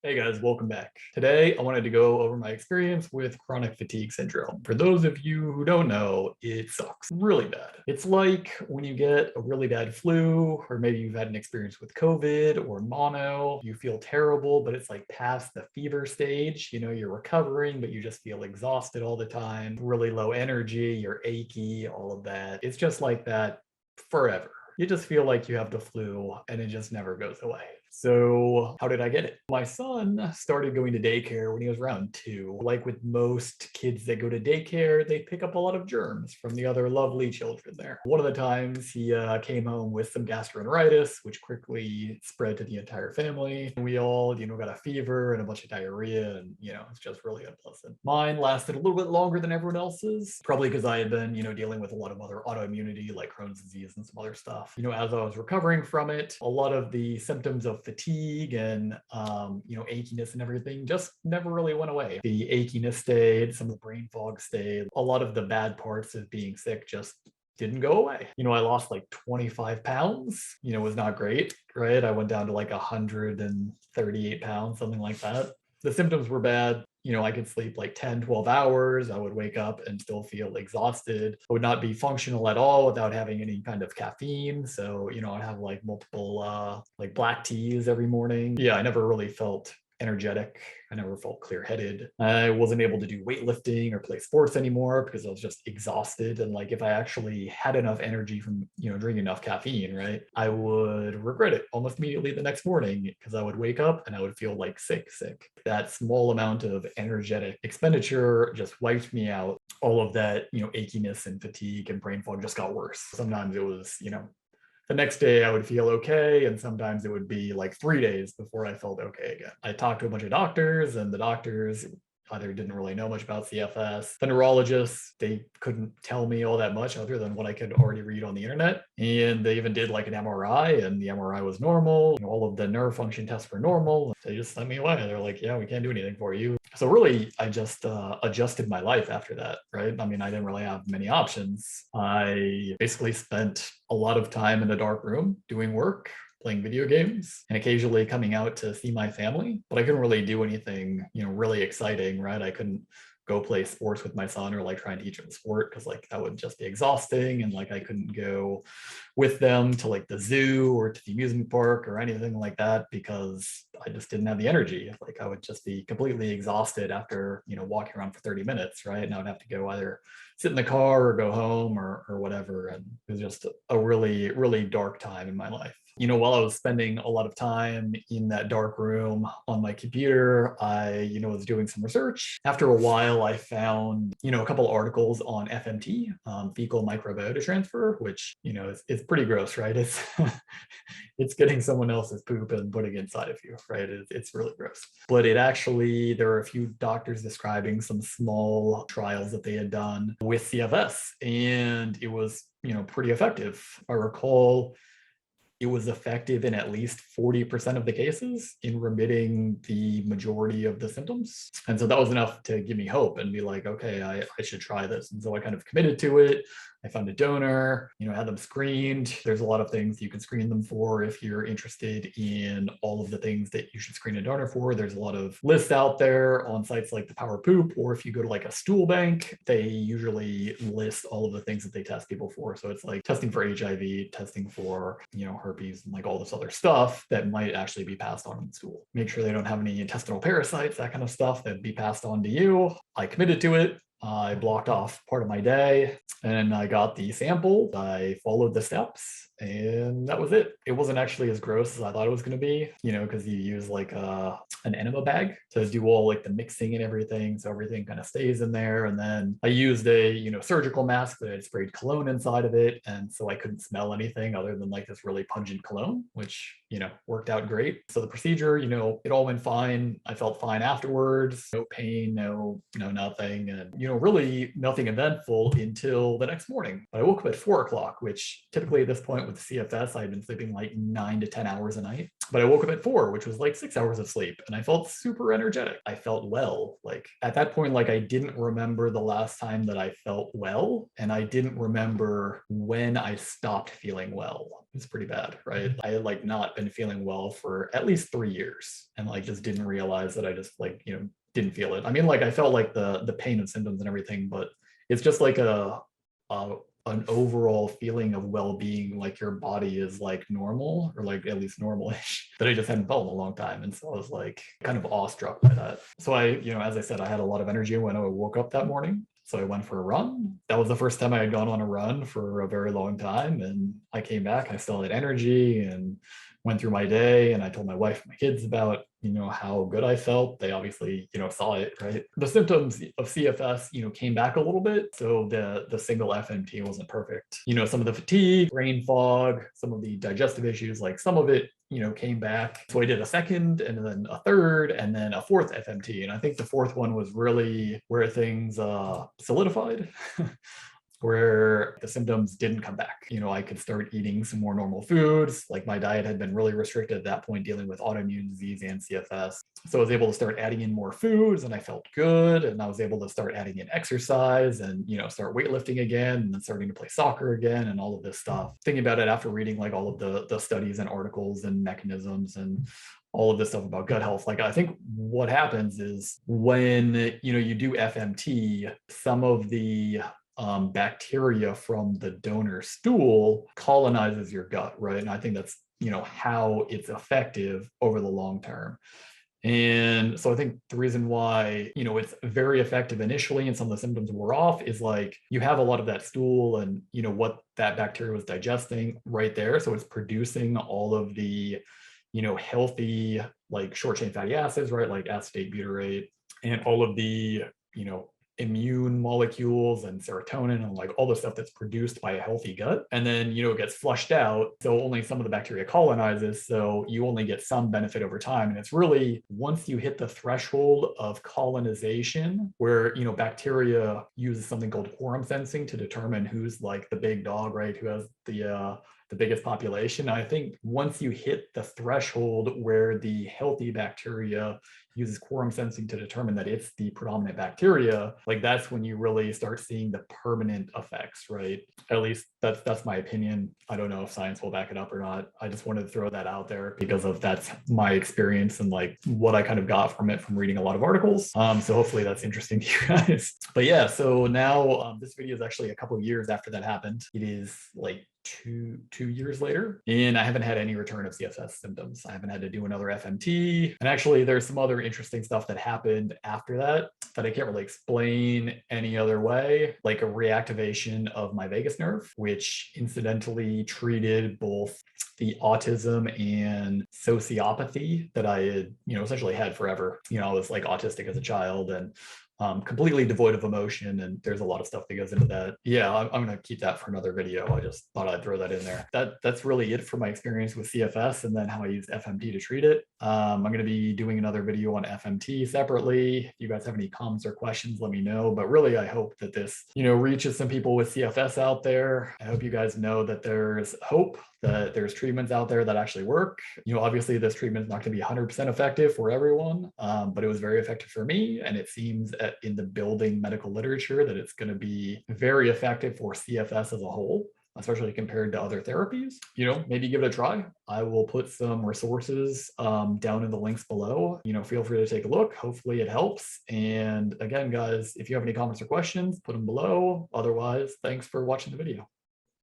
Hey guys, welcome back. Today, I wanted to go over my experience with chronic fatigue syndrome. For those of you who don't know, it sucks really bad. It's like when you get a really bad flu, or maybe you've had an experience with COVID or mono, you feel terrible, but it's like past the fever stage. You're recovering, but you just feel exhausted all the time, really low energy, you're achy, all of that. It's just like that forever. You just feel like you have the flu and it just never goes away. So how did I get it? My son started going to daycare when he was around 2. Like with most kids that go to daycare, they pick up a lot of germs from the other lovely children there. One of the times he came home with some gastroenteritis, which quickly spread to the entire family. We all, got a fever and a bunch of diarrhea, and it's just really unpleasant. Mine lasted a little bit longer than everyone else's, probably because I had been, dealing with a lot of other autoimmunity like Crohn's disease and some other stuff. As I was recovering from it, a lot of the symptoms of fatigue and achiness and everything just never really went away. The achiness stayed, some of the brain fog stayed. A lot of the bad parts of being sick just didn't go away. I lost like 25 pounds. It was not great, right? I went down to like 138 pounds, something like that. The symptoms were bad. I could sleep like 10, 12 hours. I would wake up and still feel exhausted. I would not be functional at all without having any kind of caffeine. So, I'd have like multiple like black teas every morning. Yeah, I never really felt energetic. I never felt clear-headed. I wasn't able to do weightlifting or play sports anymore because I was just exhausted. And like if I actually had enough energy from, drinking enough caffeine, right, I would regret it almost immediately the next morning because I would wake up and I would feel like sick. That small amount of energetic expenditure just wiped me out. All of that, achiness and fatigue and brain fog just got worse. Sometimes it was, the next day I would feel okay, and sometimes it would be like 3 days before I felt okay again. I talked to a bunch of doctors, and the doctors either didn't really know much about CFS. The neurologists, they couldn't tell me all that much other than what I could already read on the internet. And they even did like an MRI, and the MRI was normal. All of the nerve function tests were normal. They just sent me away. They're like, yeah, we can't do anything for you. So really, I just adjusted my life after that, right? I mean, I didn't really have many options. I basically spent a lot of time in a dark room doing work, playing video games, and occasionally coming out to see my family. But I couldn't really do anything, really exciting, right? I couldn't go play sports with my son or like try and teach him sport because like that would just be exhausting. And like I couldn't go with them to like the zoo or to the amusement park or anything like that because I just didn't have the energy. Like I would just be completely exhausted after, walking around for 30 minutes, right? And I would have to go either sit in the car or go home or whatever. And it was just a really, really dark time in my life. While I was spending a lot of time in that dark room on my computer, I, was doing some research. After a while, I found, a couple articles on FMT, fecal microbiota transfer, which, is pretty gross, right? It's it's getting someone else's poop and putting it inside of you, right? It's really gross. But there are a few doctors describing some small trials that they had done with CFS, and it was, pretty effective. I recall it was effective in at least 40% of the cases in remitting the majority of the symptoms. And so that was enough to give me hope and be like, okay, I should try this. And so I kind of committed to it. I found a donor, had them screened. There's a lot of things you can screen them for if you're interested in all of the things that you should screen a donor for. There's a lot of lists out there on sites like the Power Poop, or if you go to like a stool bank, they usually list all of the things that they test people for. So it's like testing for HIV, testing for, herpes, and like all this other stuff that might actually be passed on in the stool. Make sure they don't have any intestinal parasites, that kind of stuff that'd be passed on to you. I committed to it. I blocked off part of my day and I got the sample. I followed the steps and that was it. It wasn't actually as gross as I thought it was going to be, because you use like an enema bag to do all like the mixing and everything. So everything kind of stays in there. And then I used a, surgical mask that had sprayed cologne inside of it. And so I couldn't smell anything other than like this really pungent cologne, which, worked out great. So the procedure, it all went fine. I felt fine afterwards. No pain, no nothing. And, really nothing eventful until the next morning. But I woke up at 4 o'clock, which typically at this point with CFS, I had been sleeping like 9 to 10 hours a night. But I woke up at 4, which was like 6 hours of sleep, and I felt super energetic. I felt well. Like at that point, like I didn't remember the last time that I felt well, and I didn't remember when I stopped feeling well. It's pretty bad, right? I had like not been feeling well for at least 3 years, and like just didn't realize that I just like, didn't feel it. I mean, like I felt like the pain and symptoms and everything, but it's just like a an overall feeling of well-being, like your body is like normal, or like at least normal-ish, that I just hadn't felt in a long time. And so I was like kind of awestruck by that. So I, as I said, I had a lot of energy when I woke up that morning. So I went for a run. That was the first time I had gone on a run for a very long time. And I came back, I still had energy, and went through my day, and I told my wife and my kids about, how good I felt. They obviously, saw it, right? The symptoms of CFS, came back a little bit. So the single FMT wasn't perfect. Some of the fatigue, brain fog, some of the digestive issues, like some of it, came back. So I did a second, and then a third, and then a fourth FMT. And I think the fourth one was really where things solidified. Where the symptoms didn't come back. I could start eating some more normal foods. Like my diet had been really restricted at that point, dealing with autoimmune disease and CFS. So I was able to start adding in more foods, and I felt good. And I was able to start adding in exercise and, start weightlifting again, and then starting to play soccer again, and all of this stuff. Thinking about it after reading like all of the studies and articles and mechanisms and all of this stuff about gut health. Like I think what happens is when, you do FMT, some of the bacteria from the donor stool colonizes your gut, right? And I think that's, how it's effective over the long term. And so I think the reason why, it's very effective initially and some of the symptoms wore off is like you have a lot of that stool and, what that bacteria was digesting right there. So it's producing all of the, healthy, like short chain fatty acids, right? Like acetate, butyrate, and all of the, immune molecules and serotonin and like all the stuff that's produced by a healthy gut. And then, it gets flushed out. So only some of the bacteria colonizes. So you only get some benefit over time. And it's really once you hit the threshold of colonization where, bacteria uses something called quorum sensing to determine who's like the big dog, right? Who has the biggest population. I think once you hit the threshold where the healthy bacteria uses quorum sensing to determine that it's the predominant bacteria, like that's when you really start seeing the permanent effects, right? At least that's my opinion. I don't know if science will back it up or not. I just wanted to throw that out there because of that's my experience and like what I kind of got from it from reading a lot of articles. So hopefully that's interesting to you guys. But yeah, so now this video is actually a couple of years after that happened. It is like two years later, and I haven't had any return of CFS symptoms. I haven't had to do another FMT. And actually there's some other interesting stuff that happened after that I can't really explain any other way, like a reactivation of my vagus nerve, which incidentally treated both the autism and sociopathy that I had, essentially had forever. I was like autistic as a child and completely devoid of emotion, and there's a lot of stuff that goes into that. Yeah, I'm going to keep that for another video. I just thought I'd throw that in there. That's really it for my experience with CFS and then how I used FMT to treat it. I'm going to be doing another video on FMT separately. If you guys have any comments or questions, let me know. But really, I hope that this, reaches some people with CFS out there. I hope you guys know that there's hope, that there's treatments out there that actually work. Obviously this treatment is not going to be 100% effective for everyone, but it was very effective for me. And it seems in the building medical literature that it's going to be very effective for CFS as a whole, especially compared to other therapies. Maybe give it a try. I will put some resources down in the links below. Feel free to take a look. Hopefully it helps. And again, guys, if you have any comments or questions, put them below. Otherwise, thanks for watching the video.